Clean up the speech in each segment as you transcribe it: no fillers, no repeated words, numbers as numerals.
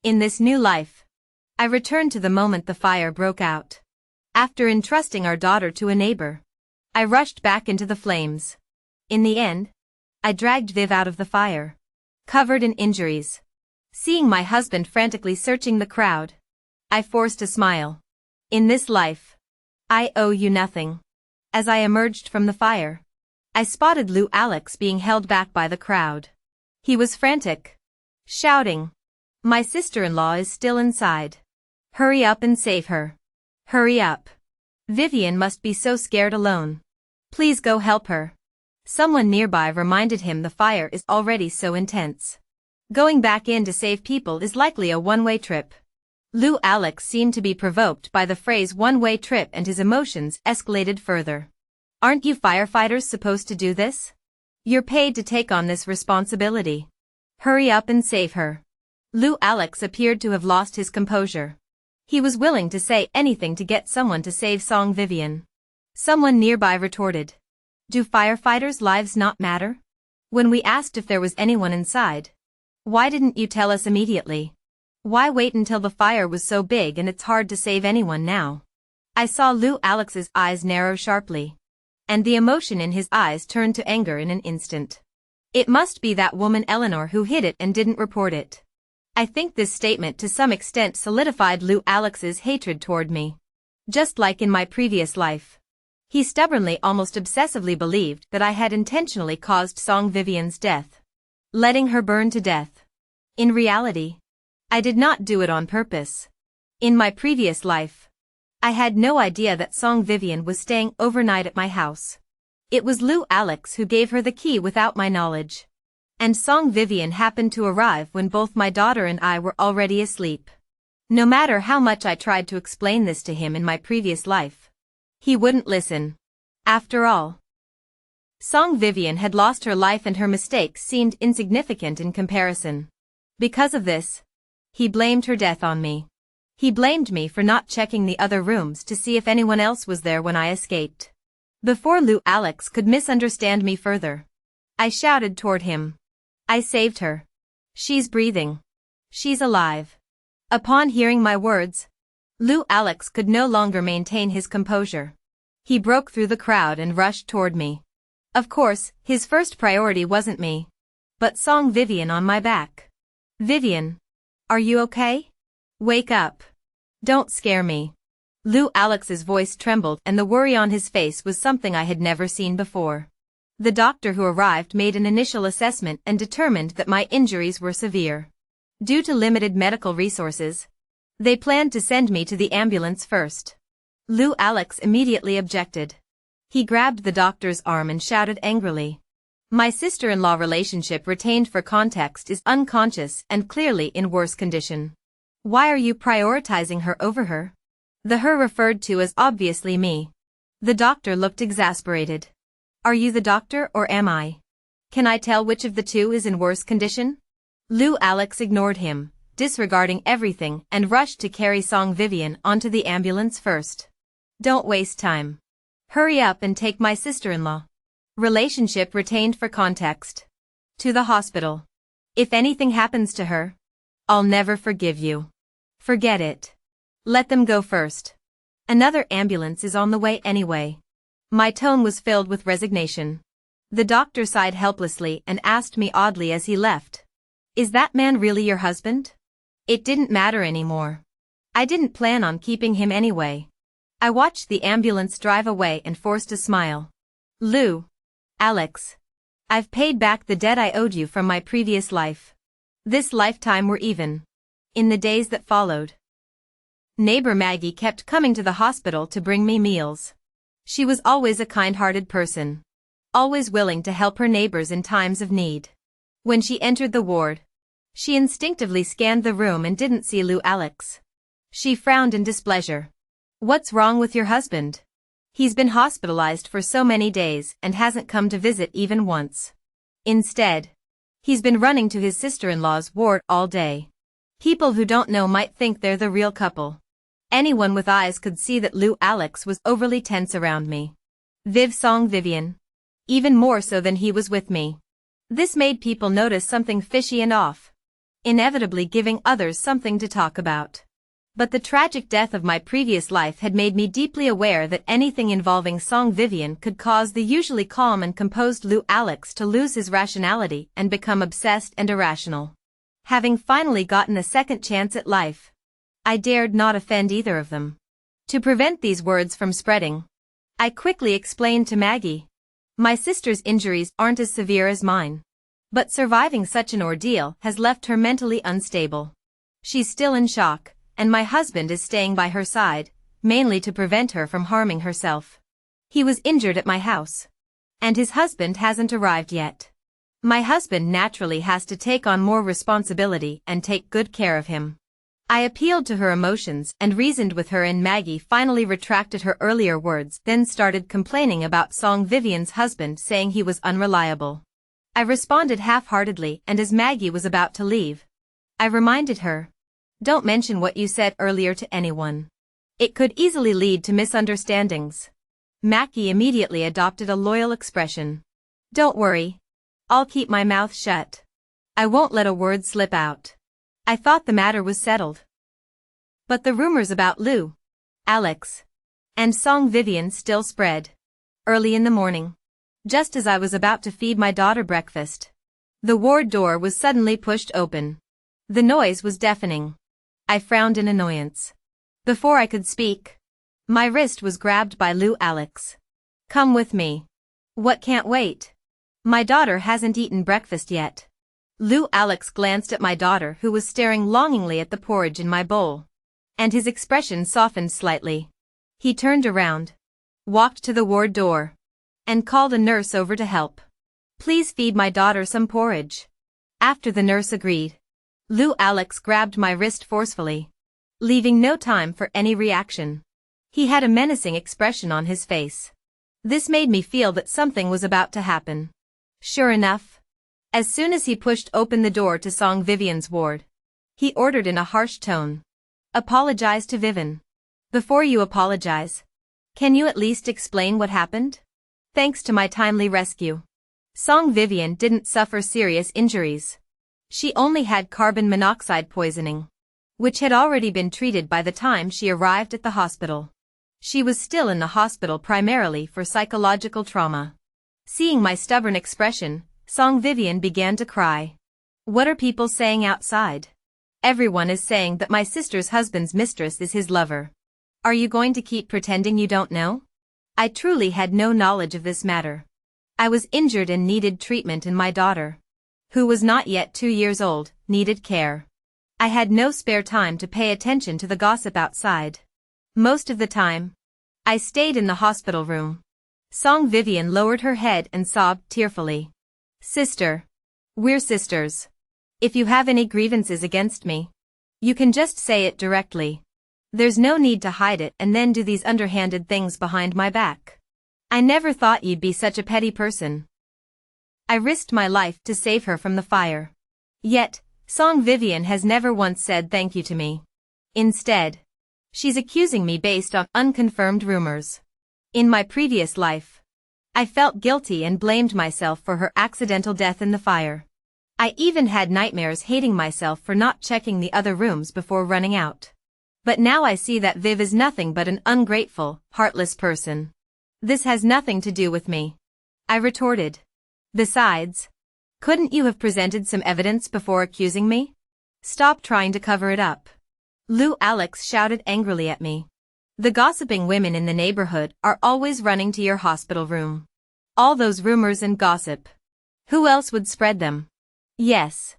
In this new life, I returned to the moment the fire broke out. After entrusting our daughter to a neighbor, I rushed back into the flames. In the end, I dragged Viv out of the fire, covered in injuries. Seeing my husband frantically searching the crowd, I forced a smile. In this life, I owe you nothing. As I emerged from the fire, I spotted Lou Alex being held back by the crowd. He was frantic, shouting, "My sister-in-law is still inside. Hurry up and save her. Hurry up. Vivian must be so scared alone. Please go help her." Someone nearby reminded him the fire is already so intense. Going back in to save people is likely a one-way trip. Lou Alex seemed to be provoked by the phrase one-way trip and his emotions escalated further. "Aren't you firefighters supposed to do this? You're paid to take on this responsibility. Hurry up and save her." Lou Alex appeared to have lost his composure. He was willing to say anything to get someone to save Song Vivian. Someone nearby retorted, "Do firefighters' lives not matter? When we asked if there was anyone inside, why didn't you tell us immediately? Why wait until the fire was so big and it's hard to save anyone now?" I saw Lou Alex's eyes narrow sharply, and the emotion in his eyes turned to anger in an instant. It must be that woman Eleanor who hid it and didn't report it. I think this statement to some extent solidified Lou Alex's hatred toward me. Just like in my previous life, he stubbornly, almost obsessively believed that I had intentionally caused Song Vivian's death, letting her burn to death. In reality, I did not do it on purpose. In my previous life, I had no idea that Song Vivian was staying overnight at my house. It was Lou Alex who gave her the key without my knowledge. And Song Vivian happened to arrive when both my daughter and I were already asleep. No matter how much I tried to explain this to him in my previous life, he wouldn't listen. After all, Song Vivian had lost her life and her mistakes seemed insignificant in comparison. Because of this, he blamed her death on me. He blamed me for not checking the other rooms to see if anyone else was there when I escaped. Before Lou Alex could misunderstand me further, I shouted toward him, "I saved her. She's breathing. She's alive." Upon hearing my words, Lou Alex could no longer maintain his composure. He broke through the crowd and rushed toward me. Of course, his first priority wasn't me, but Song Vivian on my back. "Vivian, are you okay? Wake up. Don't scare me." Lou Alex's voice trembled and the worry on his face was something I had never seen before. The doctor who arrived made an initial assessment and determined that my injuries were severe. Due to limited medical resources, they planned to send me to the ambulance first. Lou Alex immediately objected. He grabbed the doctor's arm and shouted angrily, "My sister-in-law relationship retained for context is unconscious and clearly in worse condition. Why are you prioritizing her over her?" The her referred to as obviously me. The doctor looked exasperated. "Are you the doctor or am I? Can I tell which of the two is in worse condition?" Lou Alex ignored him, disregarding everything and rushed to carry Song Vivian onto the ambulance first. "Don't waste time. Hurry up and take my sister-in-law. Relationship retained for context. To the hospital. If anything happens to her, I'll never forgive you. Forget it. Let them go first. Another ambulance is on the way anyway." My tone was filled with resignation. The doctor sighed helplessly and asked me oddly as he left, "Is that man really your husband?" It didn't matter anymore. I didn't plan on keeping him anyway. I watched the ambulance drive away and forced a smile. "Lou Alex, I've paid back the debt I owed you from my previous life. This lifetime we're even." In the days that followed, neighbor Maggie kept coming to the hospital to bring me meals. She was always a kind-hearted person, always willing to help her neighbors in times of need. When she entered the ward, she instinctively scanned the room and didn't see Lou Alex. She frowned in displeasure. "What's wrong with your husband? He's been hospitalized for so many days and hasn't come to visit even once. Instead, he's been running to his sister-in-law's ward all day." People who don't know might think they're the real couple. Anyone with eyes could see that Lou Alex was overly tense around me. Song Vivian. Even more so than he was with me. This made people notice something fishy and off. inevitably giving others something to talk about. But the tragic death of my previous life had made me deeply aware that anything involving Song Vivian could cause the usually calm and composed Lou Alex to lose his rationality and become obsessed and irrational. Having finally gotten a second chance at life, I dared not offend either of them. To prevent these words from spreading, I quickly explained to Maggie, "My sister's injuries aren't as severe as mine. But surviving such an ordeal has left her mentally unstable. She's still in shock, and my husband is staying by her side, mainly to prevent her from harming herself. He was injured at my house. And his husband hasn't arrived yet. My husband naturally has to take on more responsibility and take good care of him." I appealed to her emotions and reasoned with her, and Maggie finally retracted her earlier words, then started complaining about Song Vivian's husband, saying he was unreliable. I responded half-heartedly, and as Maggie was about to leave, I reminded her, "Don't mention what you said earlier to anyone. It could easily lead to misunderstandings." Maggie immediately adopted a loyal expression. "Don't worry. I'll keep my mouth shut. I won't let a word slip out." I thought the matter was settled. But the rumors about Lou, Alex, and Song Vivian still spread. Early in the morning, just as I was about to feed my daughter breakfast, the ward door was suddenly pushed open. The noise was deafening. I frowned in annoyance. Before I could speak, my wrist was grabbed by Lou Alex. "Come with me." "What, can't wait? My daughter hasn't eaten breakfast yet." Lou Alex glanced at my daughter, who was staring longingly at the porridge in my bowl, and his expression softened slightly. He turned around, walked to the ward door, and called a nurse over to help. "Please feed my daughter some porridge." After the nurse agreed, Lou Alex grabbed my wrist forcefully, leaving no time for any reaction. He had a menacing expression on his face. This made me feel that something was about to happen. Sure enough, as soon as he pushed open the door to Song Vivian's ward, he ordered in a harsh tone, "Apologize to Vivian. Before you apologize, can you at least explain what happened? Thanks to my timely rescue, Song Vivian didn't suffer serious injuries. She only had carbon monoxide poisoning, which had already been treated by the time she arrived at the hospital. She was still in the hospital primarily for psychological trauma." Seeing my stubborn expression, Song Vivian began to cry. "What are people saying outside?" "Everyone is saying that my sister's husband's mistress is his lover. Are you going to keep pretending you don't know?" I truly had no knowledge of this matter. I was injured and needed treatment, and my daughter, who was not yet 2 years old, needed care. I had no spare time to pay attention to the gossip outside. Most of the time, I stayed in the hospital room. Song Vivian lowered her head and sobbed tearfully. "Sister. We're sisters. If you have any grievances against me, you can just say it directly. There's no need to hide it and then do these underhanded things behind my back. I never thought you'd be such a petty person." I risked my life to save her from the fire. Yet, Song Vivian has never once said thank you to me. Instead, she's accusing me based on unconfirmed rumors. In my previous life, I felt guilty and blamed myself for her accidental death in the fire. I even had nightmares hating myself for not checking the other rooms before running out. But now I see that Viv is nothing but an ungrateful, heartless person. "This has nothing to do with me," I retorted. "Besides, couldn't you have presented some evidence before accusing me? Stop trying to cover it up." Lou Alex shouted angrily at me. "The gossiping women in the neighborhood are always running to your hospital room. All those rumors and gossip. Who else would spread them? Yes.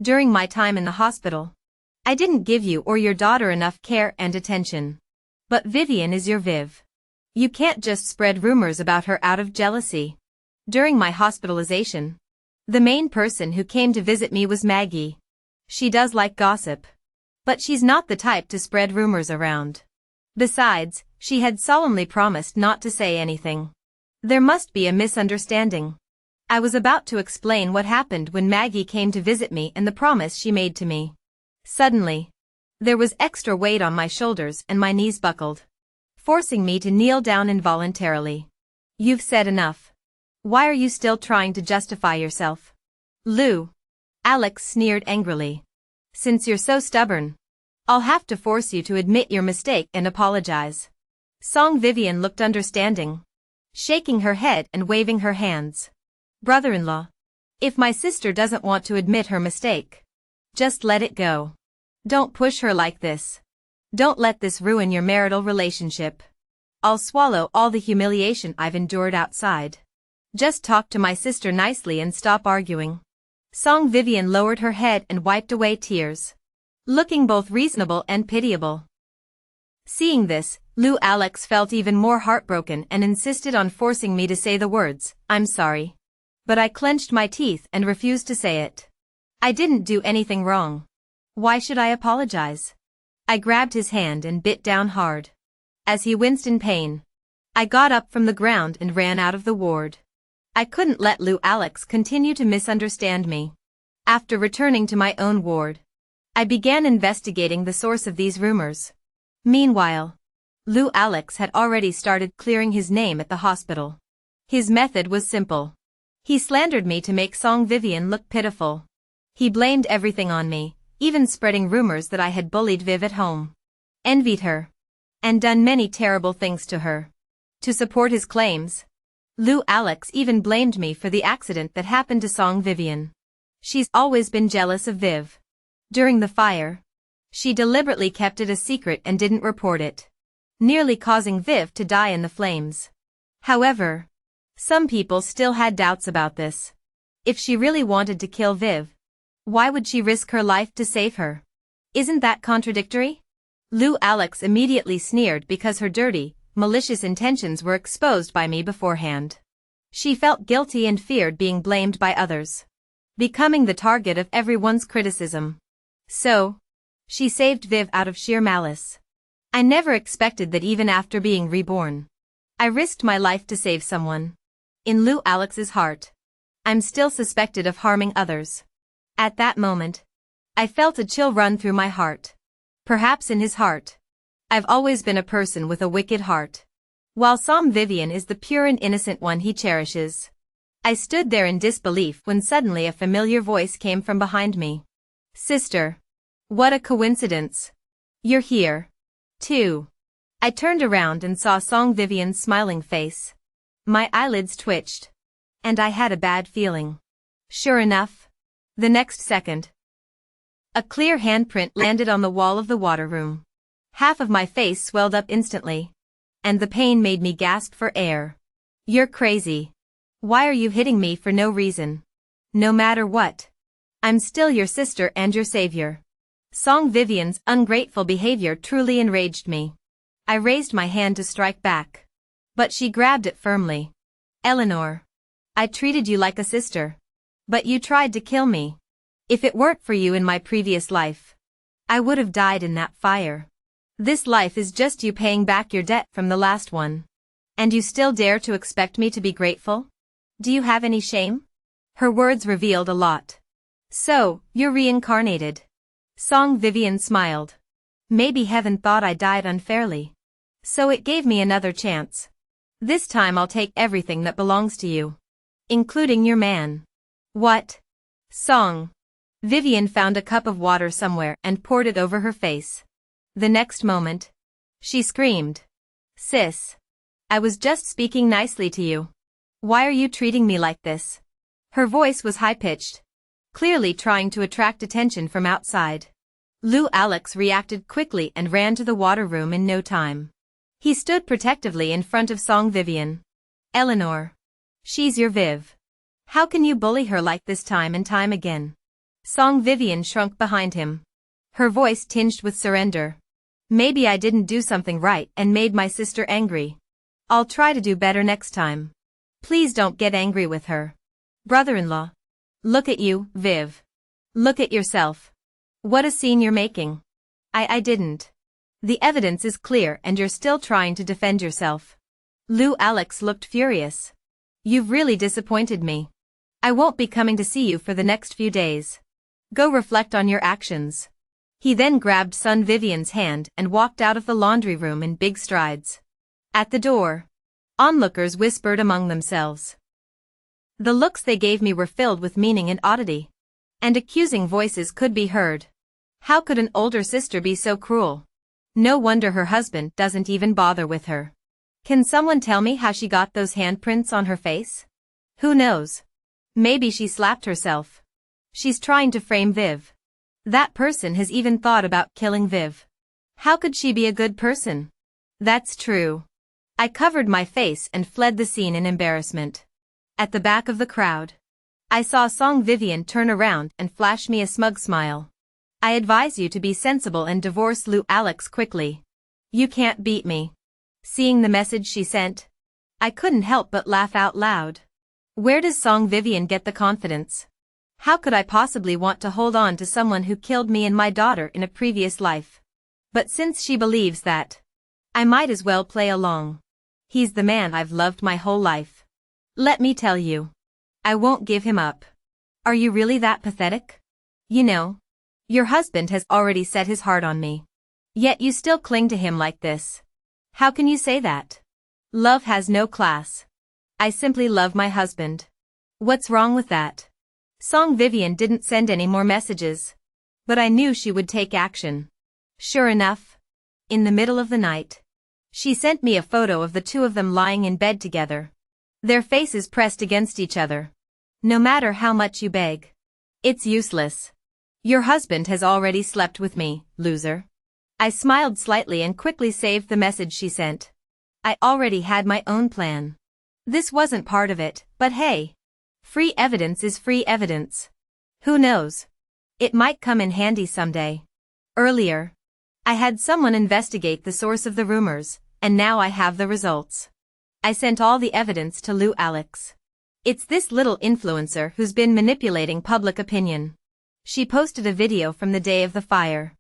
During my time in the hospital, I didn't give you or your daughter enough care and attention. But Vivian is your Viv. You can't just spread rumors about her out of jealousy." During my hospitalization, the main person who came to visit me was Maggie. She does like gossip, but she's not the type to spread rumors around. Besides, she had solemnly promised not to say anything. There must be a misunderstanding. I was about to explain what happened when Maggie came to visit me and the promise she made to me. Suddenly, there was extra weight on my shoulders and my knees buckled, forcing me to kneel down involuntarily. "You've said enough. Why are you still trying to justify yourself?" Lou Alex sneered angrily. Since you're so stubborn, I'll have to force you to admit your mistake and apologize. Song Vivian looked understanding, shaking her head and waving her hands. Brother-in-law, if my sister doesn't want to admit her mistake, just let it go. Don't push her like this. Don't let this ruin your marital relationship. I'll swallow all the humiliation I've endured outside. Just talk to my sister nicely and stop arguing. Song Vivian lowered her head and wiped away tears, looking both reasonable and pitiable. Seeing this, Lou Alex felt even more heartbroken and insisted on forcing me to say the words, "I'm sorry." But I clenched my teeth and refused to say it. I didn't do anything wrong. Why should I apologize? I grabbed his hand and bit down hard. As he winced in pain, I got up from the ground and ran out of the ward. I couldn't let Lou Alex continue to misunderstand me. After returning to my own ward, I began investigating the source of these rumors. Meanwhile, Lou Alex had already started clearing his name at the hospital. His method was simple. He slandered me to make Song Vivian look pitiful. He blamed everything on me, even spreading rumors that I had bullied Viv at home, envied her, and done many terrible things to her. To support his claims, Lou Alex even blamed me for the accident that happened to Song Vivian. She's always been jealous of Viv. During the fire, she deliberately kept it a secret and didn't report it, nearly causing Viv to die in the flames. However, some people still had doubts about this. If she really wanted to kill Viv, why would she risk her life to save her? Isn't that contradictory? Lou Alex immediately sneered because her dirty, malicious intentions were exposed by me beforehand. She felt guilty and feared being blamed by others, becoming the target of everyone's criticism. So, she saved Viv out of sheer malice. I never expected that even after being reborn, I risked my life to save someone. In Lou Alex's heart, I'm still suspected of harming others. At that moment, I felt a chill run through my heart. Perhaps in his heart, I've always been a person with a wicked heart, while Song Vivian is the pure and innocent one he cherishes. I stood there in disbelief when suddenly a familiar voice came from behind me. "Sister. What a coincidence. You're here, too." I turned around and saw Song Vivian's smiling face. My eyelids twitched, and I had a bad feeling. Sure enough, the next second, a clear handprint landed on the wall of the water room. Half of my face swelled up instantly, and the pain made me gasp for air. "You're crazy. Why are you hitting me for no reason? No matter what, I'm still your sister and your savior." Song Vivian's ungrateful behavior truly enraged me. I raised my hand to strike back, but she grabbed it firmly. "Eleanor, I treated you like a sister, but you tried to kill me. If it weren't for you in my previous life, I would have died in that fire. This life is just you paying back your debt from the last one. And you still dare to expect me to be grateful? Do you have any shame?" Her words revealed a lot. "So, you're reincarnated." Song Vivian smiled. "Maybe heaven thought I died unfairly, so it gave me another chance. This time I'll take everything that belongs to you, including your man." "What?" Song Vivian found a cup of water somewhere and poured it over her face. The next moment, she screamed, "Sis, I was just speaking nicely to you. Why are you treating me like this?" Her voice was high-pitched, clearly trying to attract attention from outside. Lou Alex reacted quickly and ran to the water room in no time. He stood protectively in front of Song Vivian. "Eleanor, she's your Viv. How can you bully her like this time and time again?" Song Vivian shrunk behind him, her voice tinged with surrender. "Maybe I didn't do something right and made my sister angry. I'll try to do better next time. Please don't get angry with her. Brother-in-law, look at you, Viv. Look at yourself. What a scene you're making." I didn't. The evidence is clear and you're still trying to defend yourself." Lou Alex looked furious. "You've really disappointed me. I won't be coming to see you for the next few days. Go reflect on your actions." He then grabbed Song Vivian's hand and walked out of the laundry room in big strides. At the door, onlookers whispered among themselves. The looks they gave me were filled with meaning and oddity, and accusing voices could be heard. How could an older sister be so cruel? No wonder her husband doesn't even bother with her. Can someone tell me how she got those handprints on her face? Who knows? Maybe she slapped herself. She's trying to frame Viv. That person has even thought about killing Viv. How could she be a good person? That's true. I covered my face and fled the scene in embarrassment. At the back of the crowd, I saw Song Vivian turn around and flash me a smug smile. I advise you to be sensible and divorce Lou Alex quickly. You can't beat me. Seeing the message she sent, I couldn't help but laugh out loud. Where does Song Vivian get the confidence? How could I possibly want to hold on to someone who killed me and my daughter in a previous life? But since she believes that, I might as well play along. He's the man I've loved my whole life. Let me tell you, I won't give him up. Are you really that pathetic? You know, your husband has already set his heart on me. Yet you still cling to him like this. How can you say that? Love has no class. I simply love my husband. What's wrong with that? Song Vivian didn't send any more messages. But I knew she would take action. Sure enough, in the middle of the night, she sent me a photo of the two of them lying in bed together. Their faces pressed against each other. No matter how much you beg, it's useless. Your husband has already slept with me, loser. I smiled slightly and quickly saved the message she sent. I already had my own plan. This wasn't part of it, but hey, free evidence is free evidence. Who knows? It might come in handy someday. Earlier, I had someone investigate the source of the rumors, and now I have the results. I sent all the evidence to Lou Alex. It's this little influencer who's been manipulating public opinion. She posted a video from the day of the fire.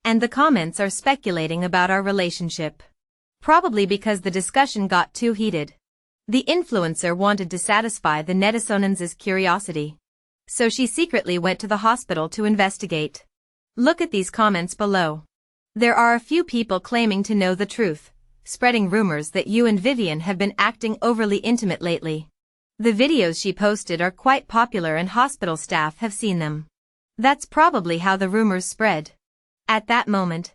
And the comments are speculating about our relationship. Probably because the discussion got too heated. The influencer wanted to satisfy the netizens' curiosity. So she secretly went to the hospital to investigate. Look at these comments below. There are a few people claiming to know the truth, spreading rumors that you and Vivian have been acting overly intimate lately. The videos she posted are quite popular and hospital staff have seen them. That's probably how the rumors spread. At that moment,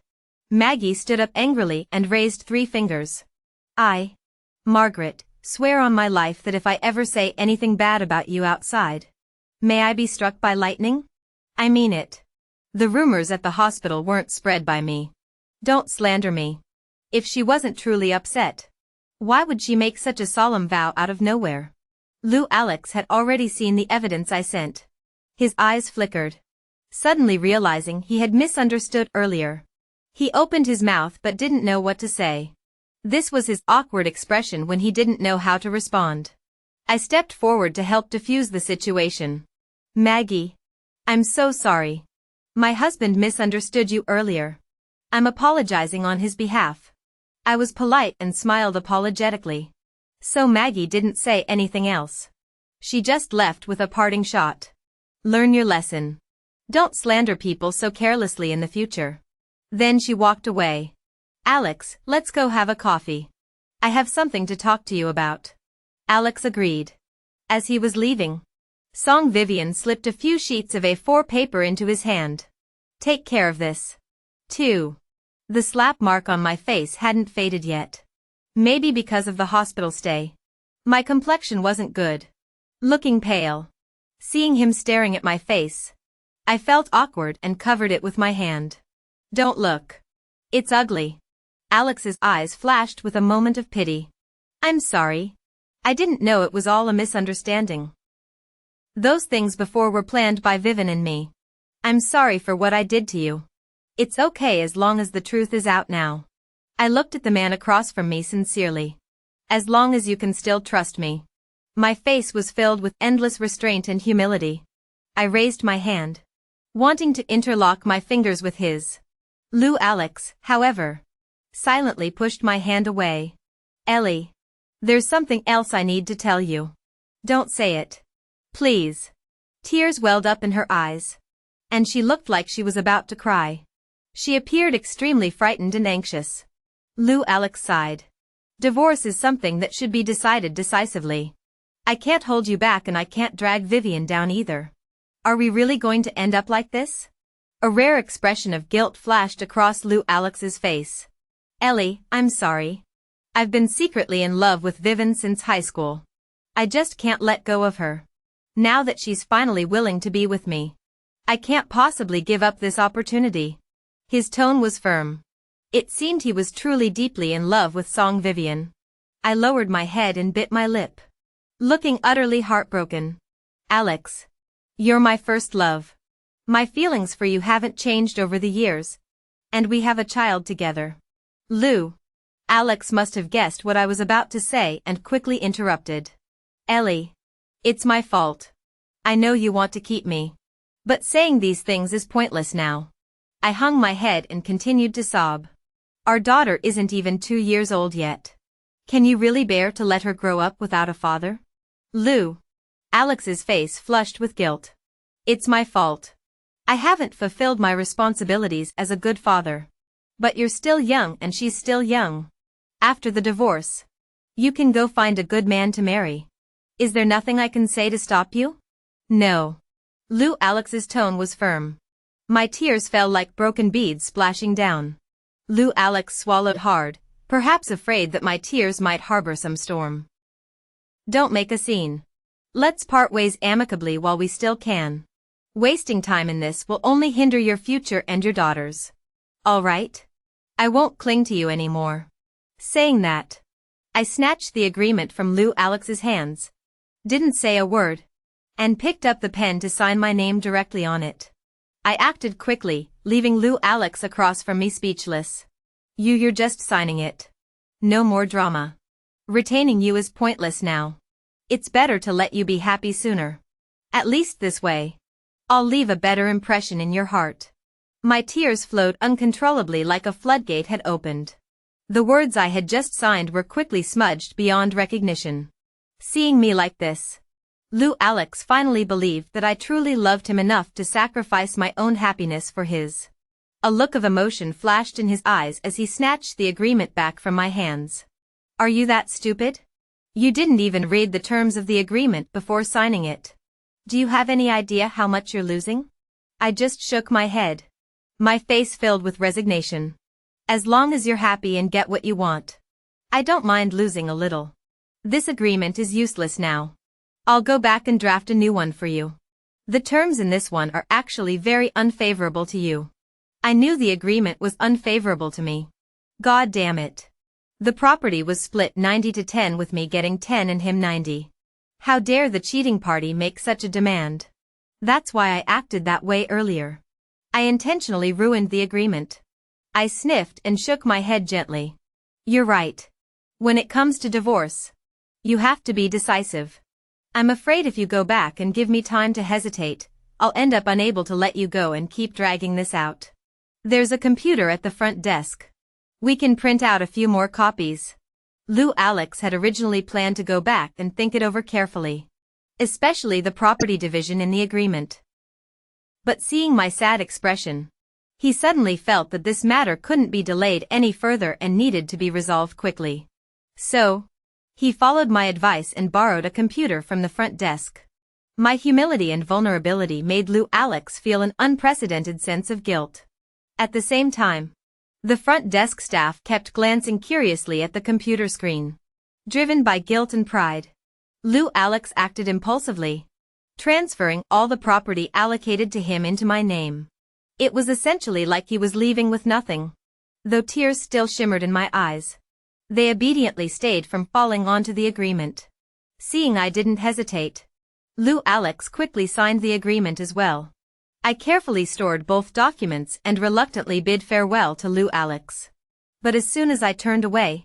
Maggie stood up angrily and raised 3 fingers. Margaret, swear on my life that if I ever say anything bad about you outside, may I be struck by lightning? I mean it. The rumors at the hospital weren't spread by me. Don't slander me. If she wasn't truly upset, why would she make such a solemn vow out of nowhere? Lou Alex had already seen the evidence I sent. His eyes flickered, suddenly realizing he had misunderstood earlier. He opened his mouth but didn't know what to say. This was his awkward expression when he didn't know how to respond. I stepped forward to help defuse the situation. Maggie, I'm so sorry. My husband misunderstood you earlier. I'm apologizing on his behalf. I was polite and smiled apologetically. So Maggie didn't say anything else. She just left with a parting shot. Learn your lesson. Don't slander people so carelessly in the future. Then she walked away. Alex, let's go have a coffee. I have something to talk to you about. Alex agreed. As he was leaving, Song Vivian slipped a few sheets of A4 paper into his hand. Take care of this. 2. The slap mark on my face hadn't faded yet. Maybe because of the hospital stay. My complexion wasn't good. Looking pale. Seeing him staring at my face, I felt awkward and covered it with my hand. Don't look. It's ugly. Alex's eyes flashed with a moment of pity. I'm sorry. I didn't know it was all a misunderstanding. Those things before were planned by Vivian and me. I'm sorry for what I did to you. It's okay as long as the truth is out now. I looked at the man across from me sincerely. As long as you can still trust me. My face was filled with endless restraint and humility. I raised my hand, wanting to interlock my fingers with his. Lou Alex, however, silently pushed my hand away. Ellie, there's something else I need to tell you. Don't say it. Please. Tears welled up in her eyes. And she looked like she was about to cry. She appeared extremely frightened and anxious. Lou Alex sighed. Divorce is something that should be decided decisively. I can't hold you back and I can't drag Vivian down either. Are we really going to end up like this? A rare expression of guilt flashed across Lou Alex's face. Ellie, I'm sorry. I've been secretly in love with Vivian since high school. I just can't let go of her. Now that she's finally willing to be with me, I can't possibly give up this opportunity. His tone was firm. It seemed he was truly deeply in love with Song Vivian. I lowered my head and bit my lip, looking utterly heartbroken. Alex, you're my first love. My feelings for you haven't changed over the years, and we have a child together. Lou. Alex must have guessed what I was about to say and quickly interrupted. Ellie. It's my fault. I know you want to keep me. But saying these things is pointless now. I hung my head and continued to sob. Our daughter isn't even 2 years old yet. Can you really bear to let her grow up without a father? Lou. Alex's face flushed with guilt. It's my fault. I haven't fulfilled my responsibilities as a good father. But you're still young and she's still young. After the divorce, you can go find a good man to marry. Is there nothing I can say to stop you? No. Lou Alex's tone was firm. My tears fell like broken beads splashing down. Lou Alex swallowed hard, perhaps afraid that my tears might harbor some storm. Don't make a scene. Let's part ways amicably while we still can. Wasting time in this will only hinder your future and your daughter's. All right? I won't cling to you anymore. Saying that, I snatched the agreement from Lou Alex's hands, didn't say a word, and picked up the pen to sign my name directly on it. I acted quickly, leaving Lou Alex across from me speechless. You're just signing it. No more drama. Retaining you is pointless now. It's better to let you be happy sooner. At least this way, I'll leave a better impression in your heart. My tears flowed uncontrollably like a floodgate had opened. The words I had just signed were quickly smudged beyond recognition. Seeing me like this, Lou Alex finally believed that I truly loved him enough to sacrifice my own happiness for his. A look of emotion flashed in his eyes as he snatched the agreement back from my hands. Are you that stupid? You didn't even read the terms of the agreement before signing it. Do you have any idea how much you're losing? I just shook my head. My face filled with resignation. As long as you're happy and get what you want, I don't mind losing a little. This agreement is useless now. I'll go back and draft a new one for you. The terms in this one are actually very unfavorable to you. I knew the agreement was unfavorable to me. God damn it. The property was split 90-10 with me getting 10 and him 90. How dare the cheating party make such a demand? That's why I acted that way earlier. I intentionally ruined the agreement. I sniffed and shook my head gently. You're right. When it comes to divorce, you have to be decisive. I'm afraid if you go back and give me time to hesitate, I'll end up unable to let you go and keep dragging this out. There's a computer at the front desk. We can print out a few more copies. Lou Alex had originally planned to go back and think it over carefully, especially the property division in the agreement. But seeing my sad expression, he suddenly felt that this matter couldn't be delayed any further and needed to be resolved quickly. So, he followed my advice and borrowed a computer from the front desk. My humility and vulnerability made Lou Alex feel an unprecedented sense of guilt. At the same time, the front desk staff kept glancing curiously at the computer screen. Driven by guilt and pride, Lou Alex acted impulsively, transferring all the property allocated to him into my name. It was essentially like he was leaving with nothing. Though tears still shimmered in my eyes, they obediently stayed from falling onto the agreement. Seeing I didn't hesitate, Lou Alex quickly signed the agreement as well. I carefully stored both documents and reluctantly bid farewell to Lou Alex. But as soon as I turned away,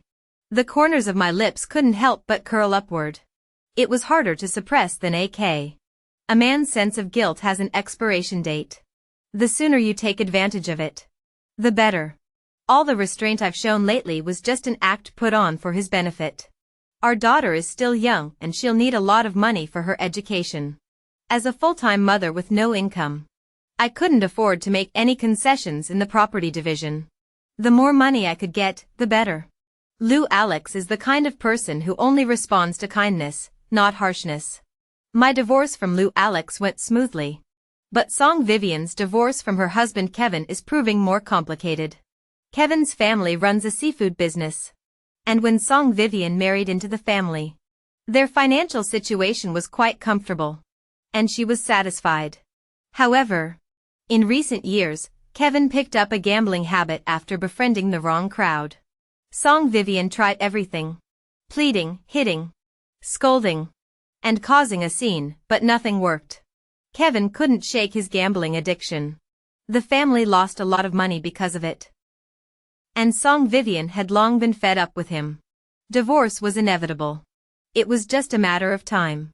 the corners of my lips couldn't help but curl upward. It was harder to suppress than A man's sense of guilt has an expiration date. The sooner you take advantage of it, the better. All the restraint I've shown lately was just an act put on for his benefit. Our daughter is still young and she'll need a lot of money for her education. As a full-time mother with no income, I couldn't afford to make any concessions in the property division. The more money I could get, the better. Lou Alex is the kind of person who only responds to kindness, not harshness. My divorce from Lou Alex went smoothly. But Song Vivian's divorce from her husband Kevin is proving more complicated. Kevin's family runs a seafood business. And when Song Vivian married into the family, their financial situation was quite comfortable. And she was satisfied. However, in recent years, Kevin picked up a gambling habit after befriending the wrong crowd. Song Vivian tried everything. Pleading, hitting, scolding, and causing a scene, but nothing worked. Kevin couldn't shake his gambling addiction. The family lost a lot of money because of it. And Song Vivian had long been fed up with him. Divorce was inevitable. It was just a matter of time.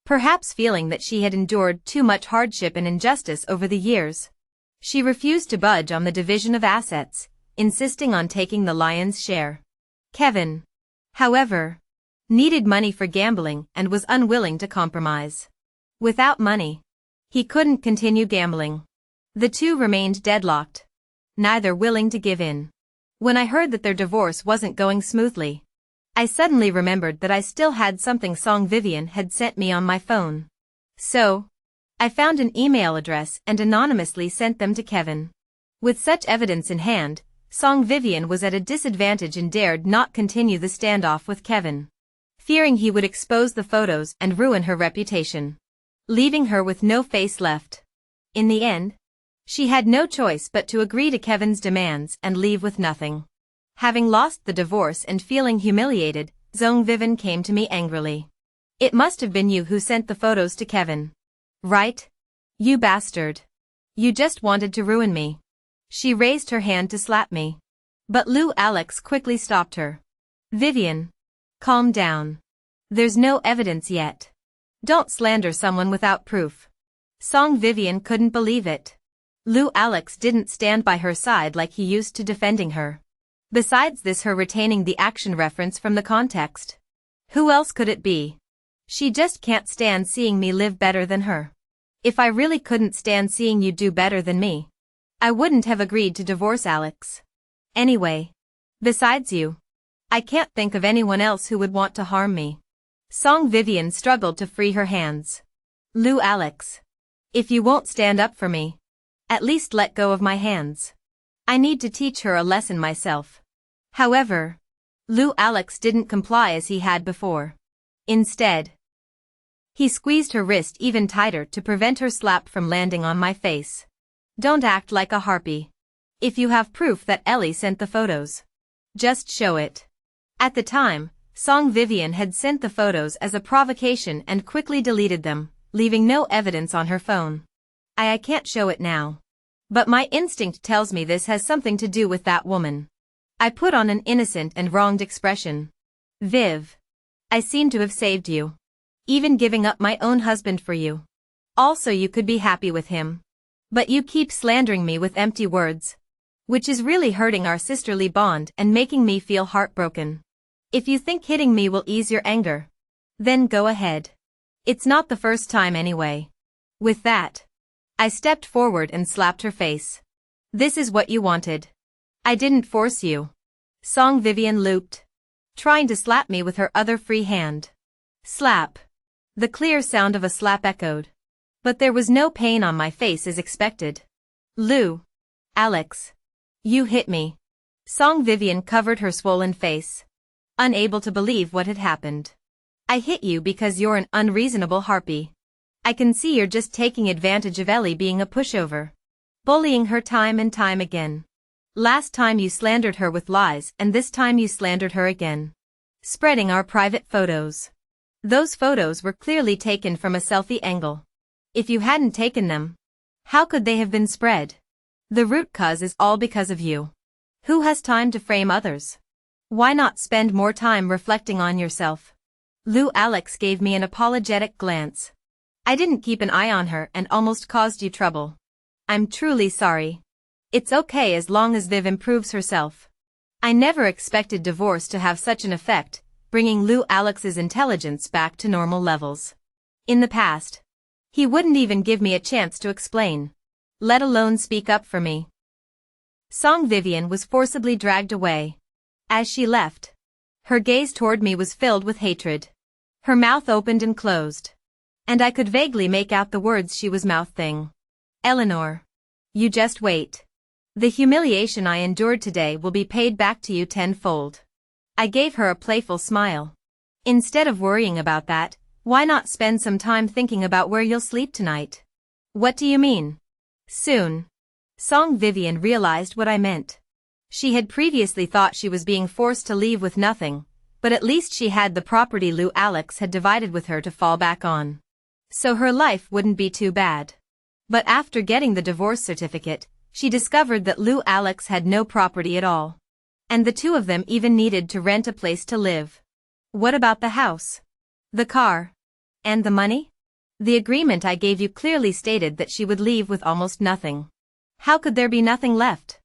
Perhaps feeling that she had endured too much hardship and injustice over the years, she refused to budge on the division of assets, insisting on taking the lion's share. Kevin, however, needed money for gambling and was unwilling to compromise. Without money, he couldn't continue gambling. The two remained deadlocked, neither willing to give in. When I heard that their divorce wasn't going smoothly, I suddenly remembered that I still had something Song Vivian had sent me on my phone. So, I found an email address and anonymously sent them to Kevin. With such evidence in hand, Song Vivian was at a disadvantage and dared not continue the standoff with Kevin, fearing he would expose the photos and ruin her reputation, leaving her with no face left. In the end, she had no choice but to agree to Kevin's demands and leave with nothing. Having lost the divorce and feeling humiliated, Song Vivian came to me angrily. "It must have been you who sent the photos to Kevin. Right? You bastard. You just wanted to ruin me." She raised her hand to slap me. But Alex quickly stopped her. "Vivian, calm down. There's no evidence yet. Don't slander someone without proof." Song Vivian couldn't believe it. Alex didn't stand by her side like he used to defending her. Besides this, her retaining the action reference from the context. Who else could it be? She just can't stand seeing me live better than her. If I really couldn't stand seeing you do better than me, I wouldn't have agreed to divorce Alex. Anyway, besides you, I can't think of anyone else who would want to harm me. Song Vivian struggled to free her hands. "Alex, if you won't stand up for me, at least let go of my hands. I need to teach her a lesson myself." However, Alex didn't comply as he had before. Instead, he squeezed her wrist even tighter to prevent her slap from landing on my face. "Don't act like a harpy. If you have proof that Ellie sent the photos, just show it." At the time, Song Vivian had sent the photos as a provocation and quickly deleted them, leaving no evidence on her phone. I can't show it now. But my instinct tells me this has something to do with that woman." I put on an innocent and wronged expression. "Viv, I seem to have saved you. Even giving up my own husband for you. Also, you could be happy with him. But you keep slandering me with empty words, which is really hurting our sisterly bond and making me feel heartbroken. If you think hitting me will ease your anger, then go ahead. It's not the first time anyway." With that, I stepped forward and slapped her face. "This is what you wanted. I didn't force you." Song Vivian looped, trying to slap me with her other free hand. Slap. The clear sound of a slap echoed. But there was no pain on my face as expected. "Alex, you hit me." Song Vivian covered her swollen face, unable to believe what had happened. "I hit you because you're an unreasonable harpy. I can see you're just taking advantage of Ellie being a pushover, bullying her time and time again. Last time you slandered her with lies and this time you slandered her again, spreading our private photos. Those photos were clearly taken from a selfie angle. If you hadn't taken them, how could they have been spread? The root cause is all because of you. Who has time to frame others? Why not spend more time reflecting on yourself?" Alex gave me an apologetic glance. "I didn't keep an eye on her and almost caused you trouble. I'm truly sorry. It's okay as long as Viv improves herself." I never expected divorce to have such an effect, bringing Alex's intelligence back to normal levels. In the past, he wouldn't even give me a chance to explain, let alone speak up for me. Song Vivian was forcibly dragged away. As she left, her gaze toward me was filled with hatred. Her mouth opened and closed, and I could vaguely make out the words she was mouthing. Eleanor. You just wait. The humiliation I endured today will be paid back to you tenfold. I gave her a playful smile. Instead of worrying about that, why not spend some time thinking about where you'll sleep tonight? What do you mean? Soon. Song Vivian realized what I meant. She had previously thought she was being forced to leave with nothing, but at least she had the property Lou Alex had divided with her to fall back on. So her life wouldn't be too bad. But after getting the divorce certificate, she discovered that Lou Alex had no property at all. And the two of them even needed to rent a place to live. What about the house? The car? And the money? The agreement I gave you clearly stated that she would leave with almost nothing. How could there be nothing left?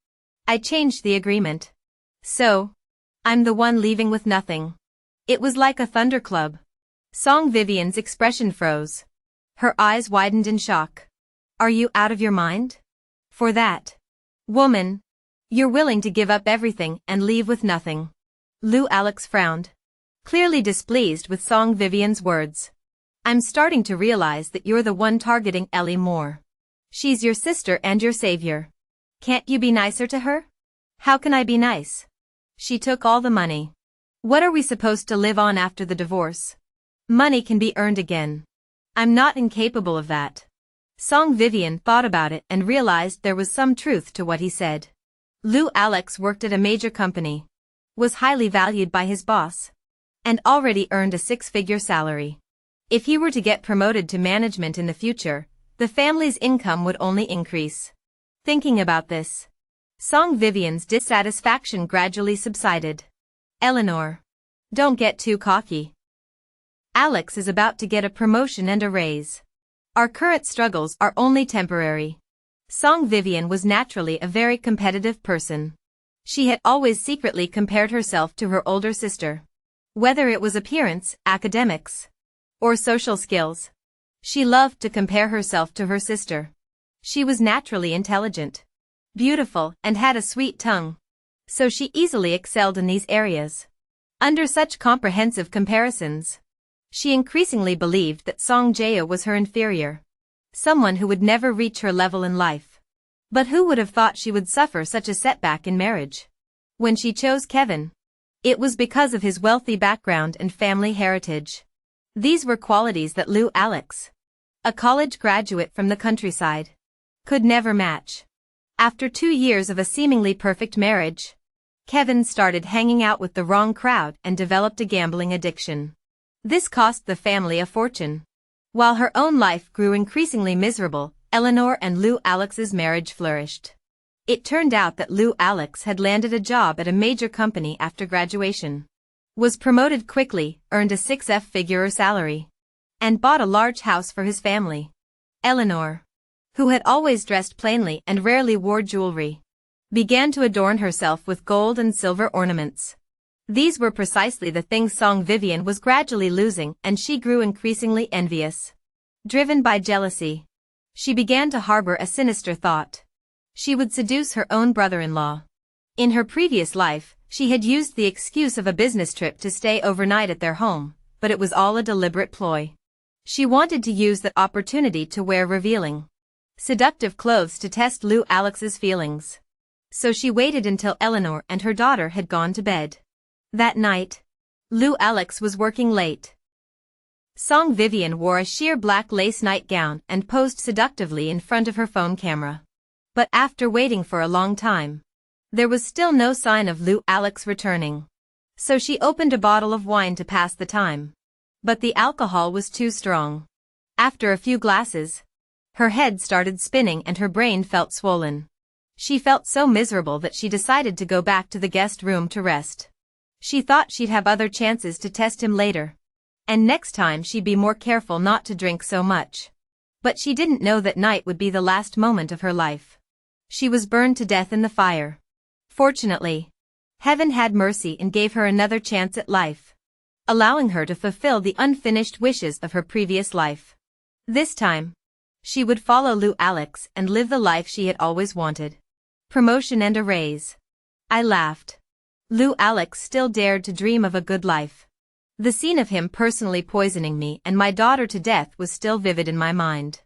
I changed the agreement. So, I'm the one leaving with nothing. It was like a thunderclap. Song Vivian's expression froze. Her eyes widened in shock. Are you out of your mind? For that woman, you're willing to give up everything and leave with nothing. Lou Alex frowned, clearly displeased with Song Vivian's words. I'm starting to realize that you're the one targeting Ellie more. She's your sister and your savior. Can't you be nicer to her? How can I be nice? She took all the money. What are we supposed to live on after the divorce? Money can be earned again. I'm not incapable of that. Song Vivian thought about it and realized there was some truth to what he said. Lou Alex worked at a major company, was highly valued by his boss, and already earned a six-figure salary. If he were to get promoted to management in the future, the family's income would only increase. Thinking about this, Song Vivian's dissatisfaction gradually subsided. Eleanor, don't get too cocky. Alex is about to get a promotion and a raise. Our current struggles are only temporary. Song Vivian was naturally a very competitive person. She had always secretly compared herself to her older sister. Whether it was appearance, academics, or social skills, she loved to compare herself to her sister. She was naturally intelligent, beautiful, and had a sweet tongue, so she easily excelled in these areas. Under such comprehensive comparisons, she increasingly believed that Song Jae was her inferior, someone who would never reach her level in life. But who would have thought she would suffer such a setback in marriage? When she chose Kevin, it was because of his wealthy background and family heritage. These were qualities that Lou Alex, a college graduate from the countryside, could never match. After 2 years of a seemingly perfect marriage, Kevin started hanging out with the wrong crowd and developed a gambling addiction. This cost the family a fortune. While her own life grew increasingly miserable, Eleanor and Lou Alex's marriage flourished. It turned out that Lou Alex had landed a job at a major company after graduation, was promoted quickly, earned a six-figure salary, and bought a large house for his family. Eleanor, who had always dressed plainly and rarely wore jewelry, began to adorn herself with gold and silver ornaments. These were precisely the things Song Vivian was gradually losing, and she grew increasingly envious. Driven by jealousy, she began to harbor a sinister thought. She would seduce her own brother-in-law. In her previous life, she had used the excuse of a business trip to stay overnight at their home, but it was all a deliberate ploy. She wanted to use that opportunity to wear revealing, seductive clothes to test Lou Alex's feelings. So she waited until Eleanor and her daughter had gone to bed. That night, Lou Alex was working late. Song Vivian wore a sheer black lace nightgown and posed seductively in front of her phone camera. But after waiting for a long time, there was still no sign of Lou Alex returning. So she opened a bottle of wine to pass the time. But the alcohol was too strong. After a few glasses, her head started spinning and her brain felt swollen. She felt so miserable that she decided to go back to the guest room to rest. She thought she'd have other chances to test him later, and next time she'd be more careful not to drink so much. But she didn't know that night would be the last moment of her life. She was burned to death in the fire. Fortunately, heaven had mercy and gave her another chance at life, allowing her to fulfill the unfinished wishes of her previous life. This time, she would follow Lou Alex and live the life she had always wanted. Promotion and a raise. I laughed. Lou Alex still dared to dream of a good life. The scene of him personally poisoning me and my daughter to death was still vivid in my mind.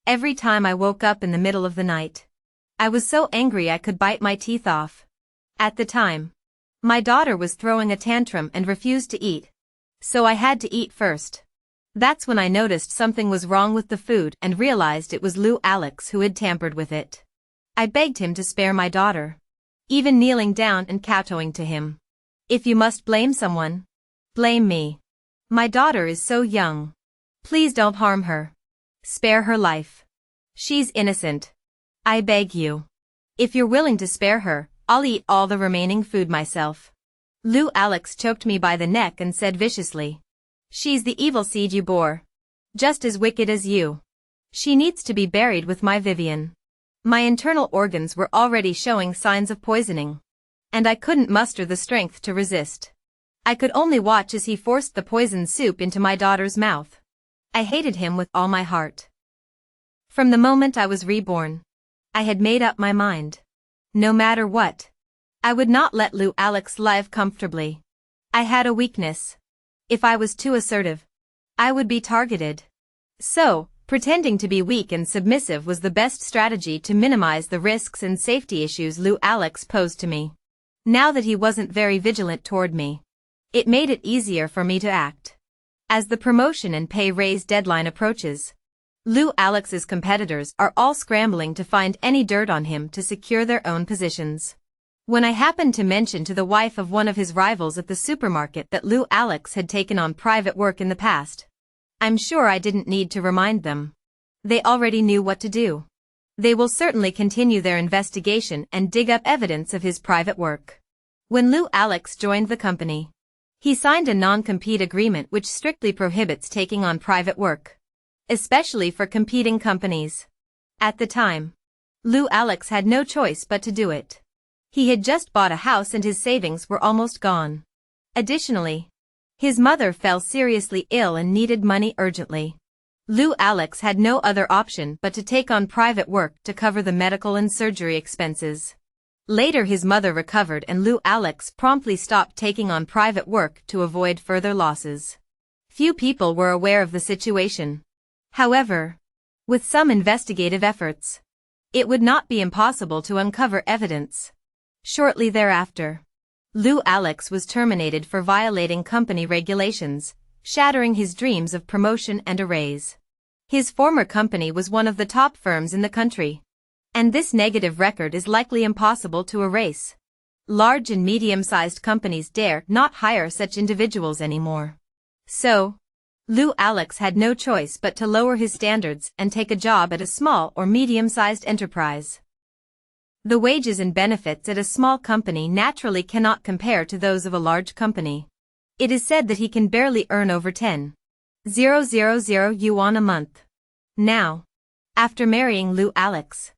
every time I woke up in the middle of the night. I was so angry I could bite my teeth off. At the time, my daughter was throwing a tantrum and refused to eat. So I had to eat first. That's when I noticed something was wrong with the food and realized it was Lou Alex who had tampered with it. I begged him to spare my daughter, even kneeling down and kowtowing to him. If you must blame someone, blame me. My daughter is so young. Please don't harm her. Spare her life. She's innocent. I beg you. If you're willing to spare her, I'll eat all the remaining food myself. Lou Alex choked me by the neck and said viciously. She's the evil seed you bore. Just as wicked as you. She needs to be buried with my Vivian. My internal organs were already showing signs of poisoning. And I couldn't muster the strength to resist. I could only watch as he forced the poisoned soup into my daughter's mouth. I hated him with all my heart. From the moment I was reborn, I had made up my mind. No matter what, I would not let Lou Alex live comfortably. I had a weakness. If I was too assertive, I would be targeted. So, pretending to be weak and submissive was the best strategy to minimize the risks and safety issues Lou Alex posed to me. Now that he wasn't very vigilant toward me, it made it easier for me to act. As the promotion and pay raise deadline approaches, Lou Alex's competitors are all scrambling to find any dirt on him to secure their own positions. When I happened to mention to the wife of one of his rivals at the supermarket that Lou Alex had taken on private work in the past, I'm sure I didn't need to remind them. They already knew what to do. They will certainly continue their investigation and dig up evidence of his private work. When Lou Alex joined the company, he signed a non-compete agreement which strictly prohibits taking on private work, especially for competing companies. At the time, Lou Alex had no choice but to do it. He had just bought a house and his savings were almost gone. Additionally, his mother fell seriously ill and needed money urgently. Lou Alex had no other option but to take on private work to cover the medical and surgery expenses. Later his mother recovered and Lou Alex promptly stopped taking on private work to avoid further losses. Few people were aware of the situation. However, with some investigative efforts, it would not be impossible to uncover evidence. Shortly thereafter, Lou Alex was terminated for violating company regulations, shattering his dreams of promotion and a raise. His former company was one of the top firms in the country, and this negative record is likely impossible to erase. Large and medium-sized companies dare not hire such individuals anymore. So, Lou Alex had no choice but to lower his standards and take a job at a small or medium-sized enterprise. The wages and benefits at a small company naturally cannot compare to those of a large company. It is said that he can barely earn over 10,000 yuan a month. Now, after marrying Lou Alex,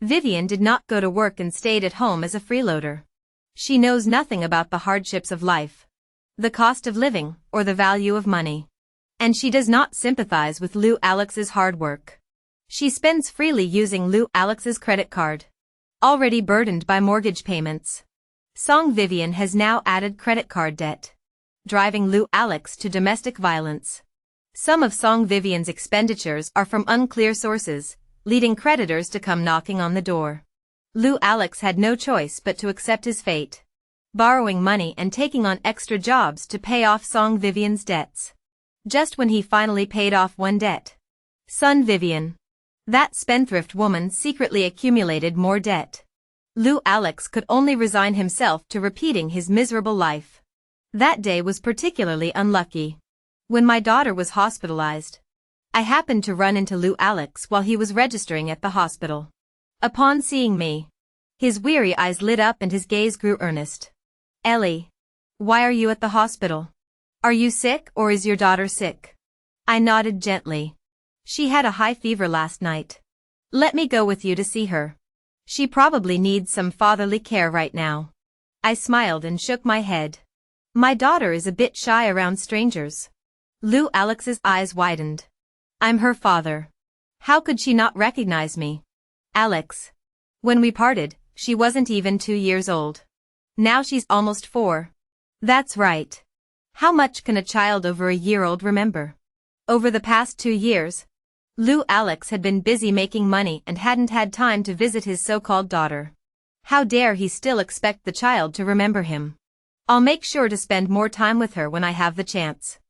Vivian did not go to work and stayed at home as a freeloader. She knows nothing about the hardships of life, the cost of living, or the value of money. And she does not sympathize with Lou Alex's hard work. She spends freely using Lou Alex's credit card, already burdened by mortgage payments. Song Vivian has now added credit card debt, driving Lou Alex to domestic violence. Some of Song Vivian's expenditures are from unclear sources, leading creditors to come knocking on the door. Lou Alex had no choice but to accept his fate, borrowing money and taking on extra jobs to pay off Song Vivian's debts. Just when he finally paid off one debt, Son Vivian, that spendthrift woman, secretly accumulated more debt. Lou Alex could only resign himself to repeating his miserable life. That day was particularly unlucky. When my daughter was hospitalized, I happened to run into Lou Alex while he was registering at the hospital. Upon seeing me, his weary eyes lit up and his gaze grew earnest. "Ellie, why are you at the hospital? Are you sick or is your daughter sick?" I nodded gently. "She had a high fever last night. Let me go with you to see her. She probably needs some fatherly care right now." I smiled and shook my head. "My daughter is a bit shy around strangers." Lou Alex's eyes widened. "I'm her father. How could she not recognize me? Alex, when we parted, she wasn't even 2 years old. Now she's almost 4. That's right. How much can a child over a year old remember? Over the past 2 years, Lou Alex had been busy making money and hadn't had time to visit his so-called daughter. How dare he still expect the child to remember him? I'll make sure to spend more time with her when I have the chance.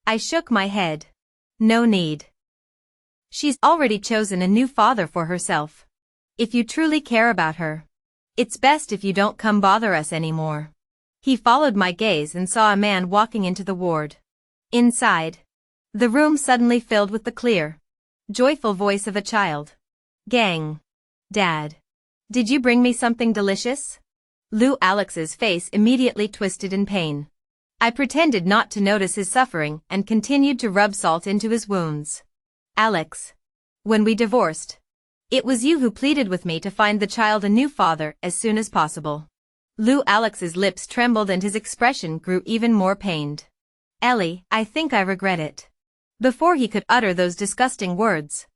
I shook my head. No need. She's already chosen a new father for herself. If you truly care about her, it's best if you don't come bother us anymore. He followed my gaze and saw a man walking into the ward. Inside, the room suddenly filled with the clear, joyful voice of a child. Gang. Dad. Did you bring me something delicious? Lou Alex's face immediately twisted in pain. I pretended not to notice his suffering and continued to rub salt into his wounds. Alex. When we divorced, it was you who pleaded with me to find the child a new father as soon as possible. Lou Alex's lips trembled and his expression grew even more pained. Ellie, I think I regret it. Before he could utter those disgusting words,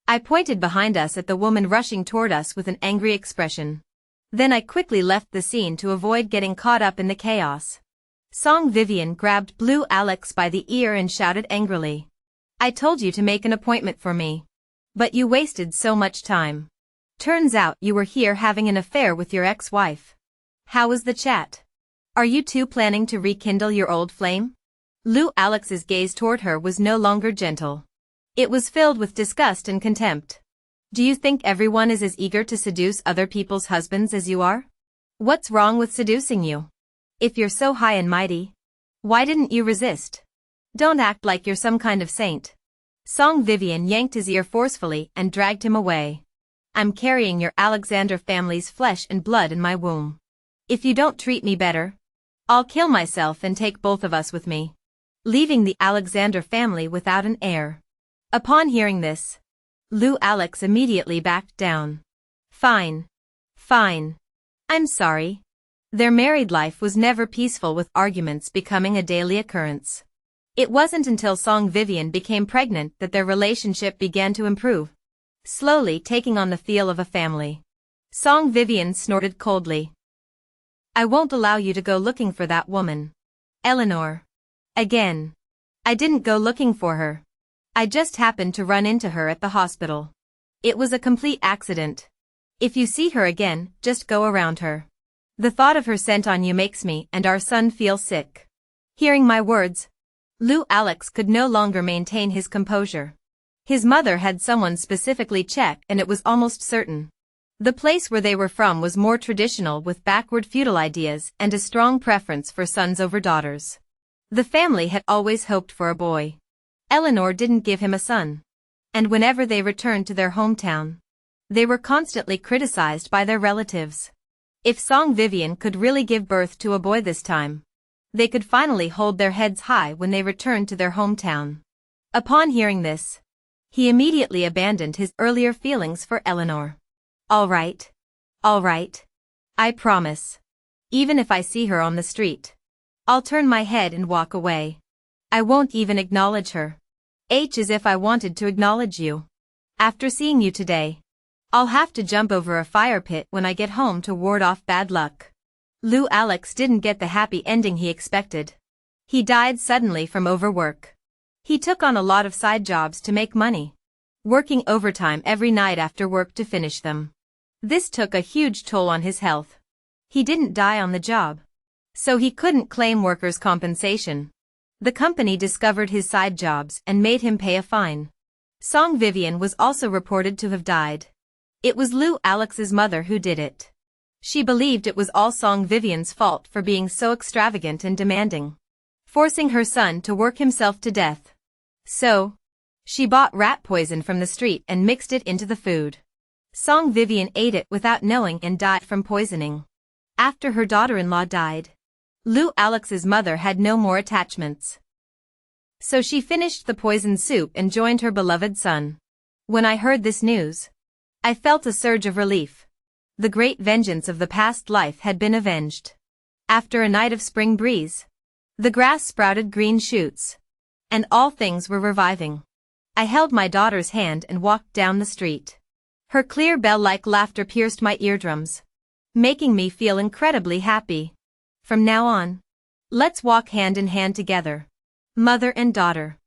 I pointed behind us at the woman rushing toward us with an angry expression. Then I quickly left the scene to avoid getting caught up in the chaos. Song Vivian grabbed Lou Alex by the ear and shouted angrily. I told you to make an appointment for me. But you wasted so much time. Turns out you were here having an affair with your ex-wife. How was the chat? Are you two planning to rekindle your old flame? Lou Alex's gaze toward her was no longer gentle. It was filled with disgust and contempt. Do you think everyone is as eager to seduce other people's husbands as you are? What's wrong with seducing you? If you're so high and mighty, why didn't you resist? Don't act like you're some kind of saint. Song Vivian yanked his ear forcefully and dragged him away. I'm carrying your Alexander family's flesh and blood in my womb. If you don't treat me better, I'll kill myself and take both of us with me, leaving the Alexander family without an heir. Upon hearing this, Lou Alex immediately backed down. Fine. Fine. I'm sorry. Their married life was never peaceful, with arguments becoming a daily occurrence. It wasn't until Song Vivian became pregnant that their relationship began to improve, slowly taking on the feel of a family. Song Vivian snorted coldly. I won't allow you to go looking for that woman. Eleanor. Again. I didn't go looking for her. I just happened to run into her at the hospital. It was a complete accident. If you see her again, just go around her. The thought of her scent on you makes me and our son feel sick. Hearing my words, Lou Alex could no longer maintain his composure. His mother had someone specifically check, and it was almost certain. The place where they were from was more traditional, with backward feudal ideas and a strong preference for sons over daughters. The family had always hoped for a boy. Eleanor didn't give him a son. And whenever they returned to their hometown, they were constantly criticized by their relatives. If Song Vivian could really give birth to a boy this time, they could finally hold their heads high when they returned to their hometown. Upon hearing this, he immediately abandoned his earlier feelings for Eleanor. All right. All right. I promise. Even if I see her on the street, I'll turn my head and walk away. I won't even acknowledge her. As if I wanted to acknowledge you. After seeing you today, I'll have to jump over a fire pit when I get home to ward off bad luck. Lou Alex didn't get the happy ending he expected. He died suddenly from overwork. He took on a lot of side jobs to make money, working overtime every night after work to finish them. This took a huge toll on his health. He didn't die on the job, so he couldn't claim workers' compensation. The company discovered his side jobs and made him pay a fine. Song Vivian was also reported to have died. It was Lou Alex's mother who did it. She believed it was all Song Vivian's fault for being so extravagant and demanding, forcing her son to work himself to death. So, she bought rat poison from the street and mixed it into the food. Song Vivian ate it without knowing and died from poisoning. After her daughter-in-law died, Lou Alex's mother had no more attachments. So she finished the poisoned soup and joined her beloved son. When I heard this news, I felt a surge of relief. The great vengeance of the past life had been avenged. After a night of spring breeze, the grass sprouted green shoots, and all things were reviving. I held my daughter's hand and walked down the street. Her clear bell-like laughter pierced my eardrums, making me feel incredibly happy. From now on, let's walk hand in hand together, mother and daughter.